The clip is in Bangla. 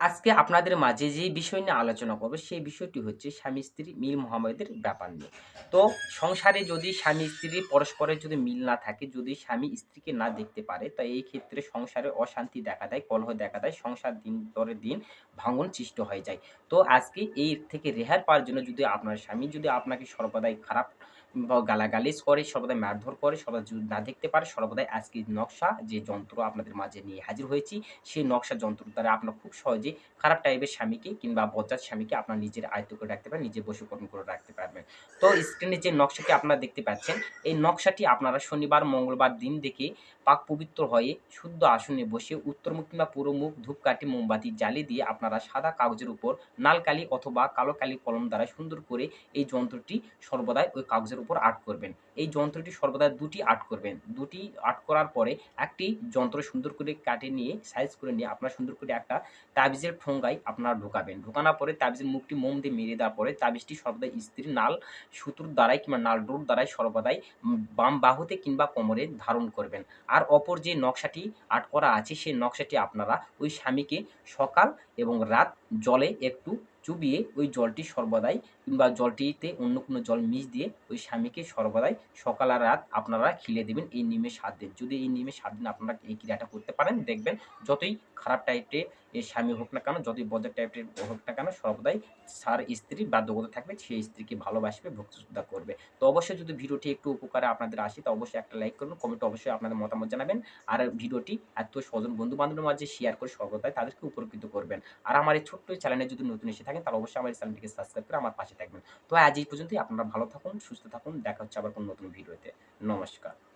আজকে আপনাদের মাঝে যে বিষয় নিয়ে আলোচনা করব, সেই বিষয়টি হচ্ছে স্বামী-স্ত্রী মিল মহামেলাদের ব্যাপার নিয়ে। তো সংসারে যদি স্বামী-স্ত্রী পরস্পরের যদি মিল না থাকে, যদি স্বামী স্ত্রীকে না দেখতে পারে, তো এই ক্ষেত্রে সংসারে অশান্তি দেখা দেয়, কলহ দেখা দেয়, সংসার দিন পরে দিন ভাঙন সৃষ্টি হয়ে যায়। তো আজকে এর থেকে রেহাই পাওয়ার জন্য যদি আপনার স্বামী যদি আপনাকে সর্বদাই খারাপ বা গালাগালিজ করে, সর্বদাই মারধর করে, সর্বদা যদি না দেখতে পারে, সর্বদাই আজকে নকশা যে যন্ত্র আপনাদের মাঝে নিয়ে হাজির হয়েছি, সেই নকশা যন্ত্র দ্বারা আপনারা খুব সহজেই খারাপ টাইপের স্বামীকে কিংবা বজ্জাত স্বামীকে আপনার নিজের আয়ত্ত করে রাখতে পারেন, নিজের বশীকরণ করে রাখতে পারবেন। তো স্ক্রিনে যে নকশাটি আপনারা দেখতে পাচ্ছেন, এই নকশাটি আপনারা শনিবার, মঙ্গলবার দিন দেখে পাক পবিত্র হয়ে শুদ্ধ আসনে বসে উত্তরমুখ কিংবা পূর্বমুখ ধূপকাঠি, মোমবাতি জ্বালিয়ে দিয়ে আপনারা সাদা কাগজের উপর লাল কালি অথবা কালো কালি কলম দ্বারা সুন্দর করে এই যন্ত্রটি সর্বদাই ওই কাগজের উপর আর্ট করবেন। এই যন্ত্রটি সর্বদা ২ টি আর্ট করবেন। ২ টি আর্ট করার পরে একটি যন্ত্র সুন্দর করে কাটে নিয়ে সাইজ করে নিয়ে আপনারা সুন্দর করে একটা তাবিজের ঠোঙ্গায় আপনারা ঢোকাবেন। ঢোকানোর পরে তাবিজের মুখটি মোম দিয়ে মেরে দেওয়ার পরে তাবিজটি সর্বদাই স্ত্রীর নাল সুতোর দ্বারাই কিংবা নাল ডোর দ্বারাই সর্বদাই বাম বাহুতে কিংবা কোমরে ধারণ করবেন। আর অপর যে নকশাটি আর্ট করা আছে সেই নকশাটি আপনারা ওই স্বামীকে সকাল এবং রাত জলে একটু চুবিয়ে ওই জলটি সর্বদাই কিংবা জলটিতে অন্য কোনো জল মিশ দিয়ে ওই স্বামীকে সর্বদাই সকাল আর রাত আপনারা খিলে দিবেন এই নিয়মে ৭ দিন। যদি এই নিয়মে ৭ দিন আপনারা এই ক্রিয়াটা করতে পারেন দেখবেন যতই খারাপ টাইপের স্বামী হোক না কেন, যতই বজ্জাত টাইপের হোক না কেন সর্বদাই স্ত্রী বাধ্যগত থাকবে সেই স্ত্রীকে ভালোবাসবে, ভক্তি শ্রদ্ধা করবে। তো অবশ্যই যদি ভিডিওটি একটু উপকারে আপনাদের আসে তো অবশ্যই একটা লাইক করবেন, কমেন্টে অবশ্যই আপনাদের মতামত জানাবেন। আর ভিডিওটি আত্মীয়-স্বজন, বন্ধু-বান্ধবের মাঝে শেয়ার করে সর্বদাই তাদেরকে উপকৃত করবেন। আর আমার এই ছোট্ট চ্যানেলে যদি নতুন এসে থাকেন তাহলে অবশ্যই আমার এই চ্যানেলটিকে সাবস্ক্রাইব করে আমার পাশে থাকবেন। তো আজ এই পর্যন্তই। আপনারা ভালো থাকুন, সুস্থ থাকুন। দেখা হচ্ছে আবার কোনো নতুন ভিডিওতে। নমস্কার।